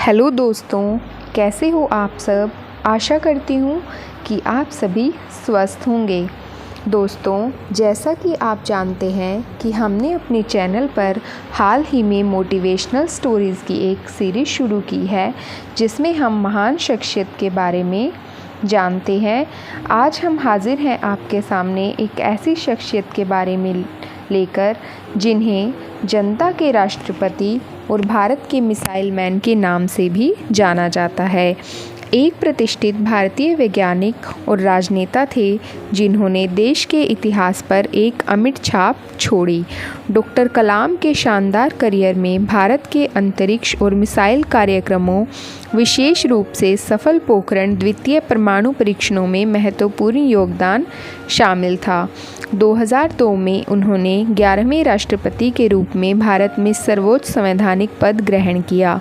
Hello दोस्तों, कैसे हो आप सब। आशा करती हूँ कि आप सभी स्वस्थ होंगे। दोस्तों, जैसा कि आप जानते हैं कि हमने अपने चैनल पर हाल ही में मोटिवेशनल स्टोरीज़ की एक सीरीज़ शुरू की है, जिसमें हम महान शख्सियत के बारे में जानते हैं। आज हम हाजिर हैं आपके सामने एक ऐसी शख्सियत के बारे में लेकर जिन्हें जनता के राष्ट्रपति और भारत के मिसाइल मैन के नाम से भी जाना जाता है। एक प्रतिष्ठित भारतीय वैज्ञानिक और राजनेता थे जिन्होंने देश के इतिहास पर एक अमिट छाप छोड़ी। डॉक्टर कलाम के शानदार करियर में भारत के अंतरिक्ष और मिसाइल कार्यक्रमों, विशेष रूप से सफल पोखरण द्वितीय परमाणु परीक्षणों में महत्वपूर्ण योगदान शामिल था। 2002 में उन्होंने 11वें राष्ट्रपति के रूप में भारत में सर्वोच्च संवैधानिक पद ग्रहण किया,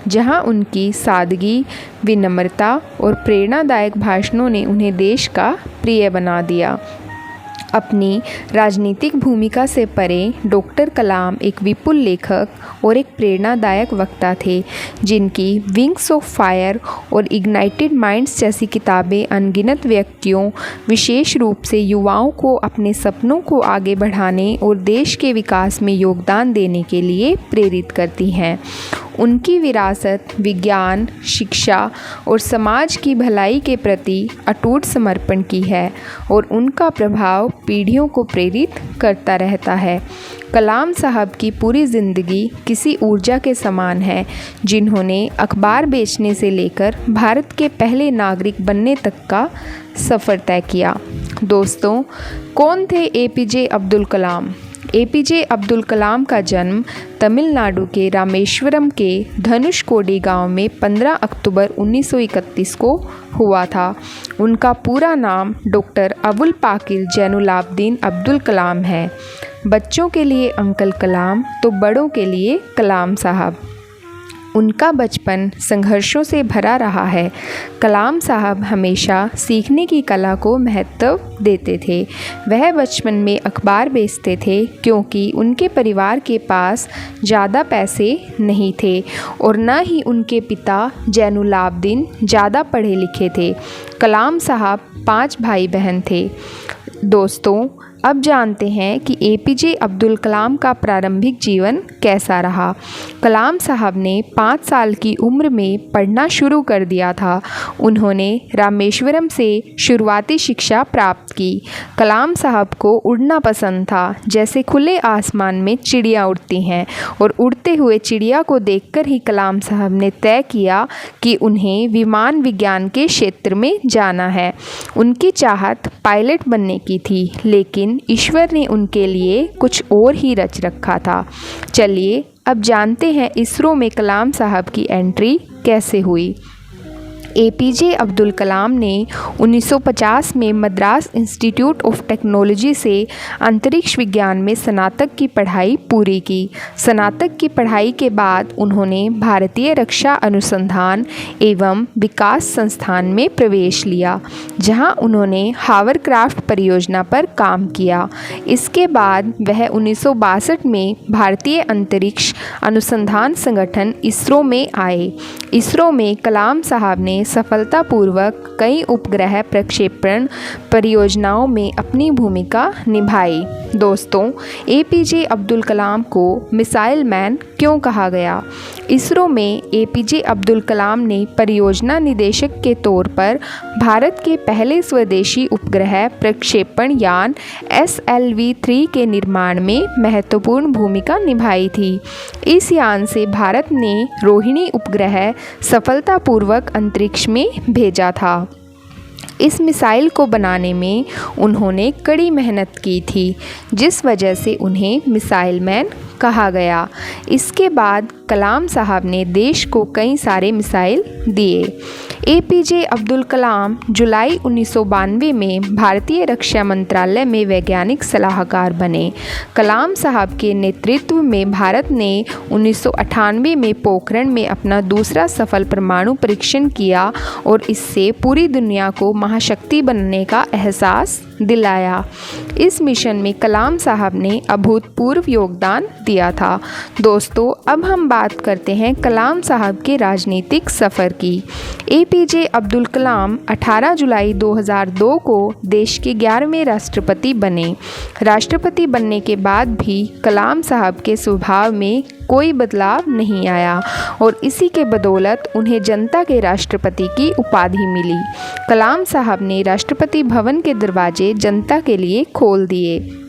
जहां उनकी सादगी, विनम्रता और प्रेरणादायक भाषणों ने उन्हें देश का प्रिय बना दिया। अपनी राजनीतिक भूमिका से परे डॉक्टर कलाम एक विपुल लेखक और एक प्रेरणादायक वक्ता थे, जिनकी विंग्स ऑफ फायर और इग्नाइटेड माइंड्स जैसी किताबें अनगिनत व्यक्तियों, विशेष रूप से युवाओं को अपने सपनों को आगे बढ़ाने और देश के विकास में योगदान देने के लिए प्रेरित करती हैं। उनकी विरासत विज्ञान, शिक्षा और समाज की भलाई के प्रति अटूट समर्पण की है और उनका प्रभाव पीढ़ियों को प्रेरित करता रहता है। कलाम साहब की पूरी ज़िंदगी किसी ऊर्जा के समान है, जिन्होंने अखबार बेचने से लेकर भारत के पहले नागरिक बनने तक का सफ़र तय किया। दोस्तों, कौन थे एपीजे अब्दुल कलाम? एपीजे अब्दुल कलाम का जन्म तमिलनाडु के रामेश्वरम के धनुषकोडी गांव में 15 अक्टूबर 1931 को हुआ था। उनका पूरा नाम डॉक्टर अबुल पाकिर जैनुलाब्दीन अब्दुल कलाम है। बच्चों के लिए अंकल कलाम तो बड़ों के लिए कलाम साहब। उनका बचपन संघर्षों से भरा रहा है। कलाम साहब हमेशा सीखने की कला को महत्व देते थे। वह बचपन में अखबार बेचते थे क्योंकि उनके परिवार के पास ज़्यादा पैसे नहीं थे और न ही उनके पिता जैनुलाब्दीन ज़्यादा पढ़े लिखे थे। कलाम साहब 5 भाई बहन थे। दोस्तों, अब जानते हैं कि एपीजे अब्दुल कलाम का प्रारंभिक जीवन कैसा रहा। कलाम साहब ने 5 साल की उम्र में पढ़ना शुरू कर दिया था। उन्होंने रामेश्वरम से शुरुआती शिक्षा प्राप्त की। कलाम साहब को उड़ना पसंद था, जैसे खुले आसमान में चिड़िया उड़ती हैं, और उड़ते हुए चिड़िया को देखकर ही कलाम साहब ने तय किया कि उन्हें विमान विज्ञान के क्षेत्र में जाना है। उनकी चाहत पायलट बनने की थी, लेकिन ईश्वर ने उनके लिए कुछ और ही रच रखा था। चलिए अब जानते हैं इसरो में कलाम साहब की एंट्री कैसे हुई। एपीजे अब्दुल कलाम ने 1950 में मद्रास इंस्टीट्यूट ऑफ टेक्नोलॉजी से अंतरिक्ष विज्ञान में स्नातक की पढ़ाई पूरी की। स्नातक की पढ़ाई के बाद उन्होंने भारतीय रक्षा अनुसंधान एवं विकास संस्थान में प्रवेश लिया, जहां उन्होंने हावरक्राफ्ट परियोजना पर काम किया। इसके बाद वह 1962 में भारतीय अंतरिक्ष अनुसंधान संगठन इसरो में आए। इसरो में कलाम साहब ने सफलतापूर्वक कई उपग्रह प्रक्षेपण परियोजनाओं में अपनी भूमिका निभाई। दोस्तों, एपीजे अब्दुल कलाम को मिसाइल मैन क्यों कहा गया? इसरो में एपीजे अब्दुल कलाम ने परियोजना निदेशक के तौर पर भारत के पहले स्वदेशी उपग्रह प्रक्षेपण यान SLV-3 के निर्माण में महत्वपूर्ण भूमिका निभाई थी। इस यान से भारत ने रोहिणी उपग्रह सफलतापूर्वक अंतरिक्ष में भेजा था। इस मिसाइल को बनाने में उन्होंने कड़ी मेहनत की थी, जिस वजह से उन्हें मिसाइल मैन कहा गया। इसके बाद कलाम साहब ने देश को कई सारे मिसाइल दिए। एपीजे अब्दुल कलाम जुलाई 1992 में भारतीय रक्षा मंत्रालय में वैज्ञानिक सलाहकार बने। कलाम साहब के नेतृत्व में भारत ने 1998 में पोखरण में अपना दूसरा सफल परमाणु परीक्षण किया और इससे पूरी दुनिया को महाशक्ति बनने का एहसास दिलाया। इस मिशन में कलाम साहब ने अभूतपूर्व योगदान दिया था। दोस्तों, अब हम बात करते हैं कलाम साहब के राजनीतिक सफ़र की। APJ अब्दुल कलाम 18 जुलाई 2002 को देश के 11वें राष्ट्रपति बने। राष्ट्रपति बनने के बाद भी कलाम साहब के स्वभाव में कोई बदलाव नहीं आया और इसी के बदौलत उन्हें जनता के राष्ट्रपति की उपाधि मिली। कलाम साहब ने राष्ट्रपति भवन के दरवाजे जनता के लिए खोल दिए।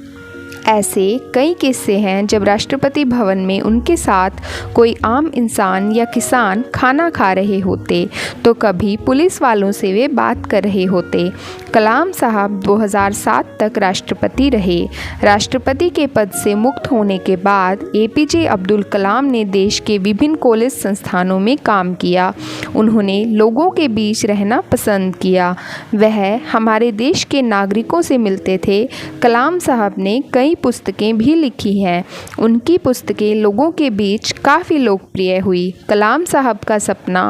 ऐसे कई किस्से हैं जब राष्ट्रपति भवन में उनके साथ कोई आम इंसान या किसान खाना खा रहे होते तो कभी पुलिस वालों से वे बात कर रहे होते। कलाम साहब 2007 तक राष्ट्रपति रहे। राष्ट्रपति के पद से मुक्त होने के बाद APJ अब्दुल कलाम ने देश के विभिन्न कॉलेज संस्थानों में काम किया। उन्होंने लोगों के बीच रहना पसंद किया। वह हमारे देश के नागरिकों से मिलते थे। कलाम साहब ने कई पुस्तकें भी लिखी हैं। उनकी पुस्तकें लोगों के बीच काफ़ी लोकप्रिय हुई। कलाम साहब का सपना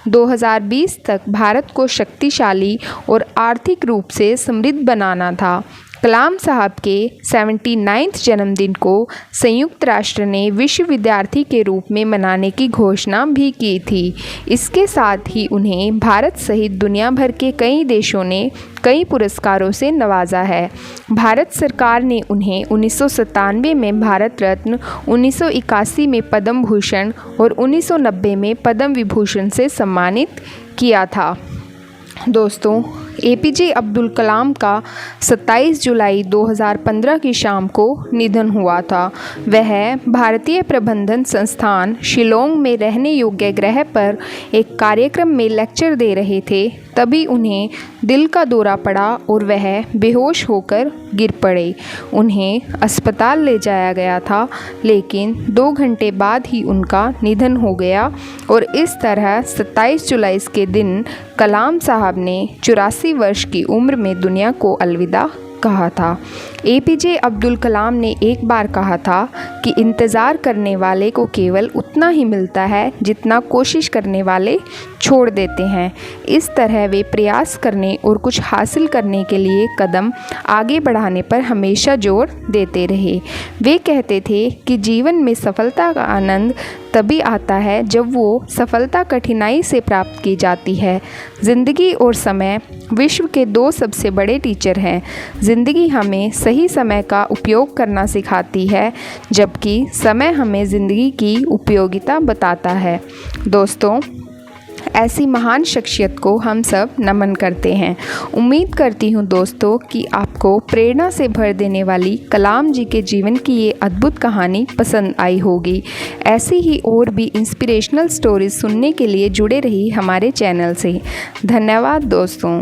2020 तक भारत को शक्तिशाली और आर्थिक रूप से समृद्ध बनाना था। कलाम साहब के 79वें जन्मदिन को संयुक्त राष्ट्र ने विश्व विद्यार्थी के रूप में मनाने की घोषणा भी की थी। इसके साथ ही उन्हें भारत सहित दुनिया भर के कई देशों ने कई पुरस्कारों से नवाजा है। भारत सरकार ने उन्हें 1997 में भारत रत्न, 1981 में पद्म भूषण और 1990 में पद्म विभूषण से सम्मानित किया था। दोस्तों, APJ अब्दुल कलाम का 27 जुलाई 2015 की शाम को निधन हुआ था। वह भारतीय प्रबंधन संस्थान शिलोंग में रहने योग्य ग्रह पर एक कार्यक्रम में लेक्चर दे रहे थे। तभी उन्हें दिल का दौरा पड़ा और वह बेहोश होकर गिर पड़े। उन्हें अस्पताल ले जाया गया था, लेकिन 2 घंटे बाद ही उनका निधन हो गया और इस तरह 27 जुलाई के दिन कलाम साहब ने 84 वर्ष की उम्र में दुनिया को अलविदा कहा था। APJ अब्दुल कलाम ने एक बार कहा था कि इंतज़ार करने वाले को केवल उतना ही मिलता है जितना कोशिश करने वाले छोड़ देते हैं। इस तरह वे प्रयास करने और कुछ हासिल करने के लिए कदम आगे बढ़ाने पर हमेशा जोर देते रहे। वे कहते थे कि जीवन में सफलता का आनंद तभी आता है जब वो सफलता कठिनाई से प्राप्त की जाती है। ज़िंदगी और समय विश्व के 2 सबसे बड़े टीचर हैं। ज़िंदगी हमें सही समय का उपयोग करना सिखाती है, जबकि समय हमें ज़िंदगी की उपयोगिता बताता है। दोस्तों, ऐसी महान शख्सियत को हम सब नमन करते हैं। उम्मीद करती हूँ दोस्तों कि आपको प्रेरणा से भर देने वाली कलाम जी के जीवन की ये अद्भुत कहानी पसंद आई होगी। ऐसी ही और भी इंस्पिरेशनल स्टोरीज सुनने के लिए जुड़े रहिए हमारे चैनल से। धन्यवाद दोस्तों।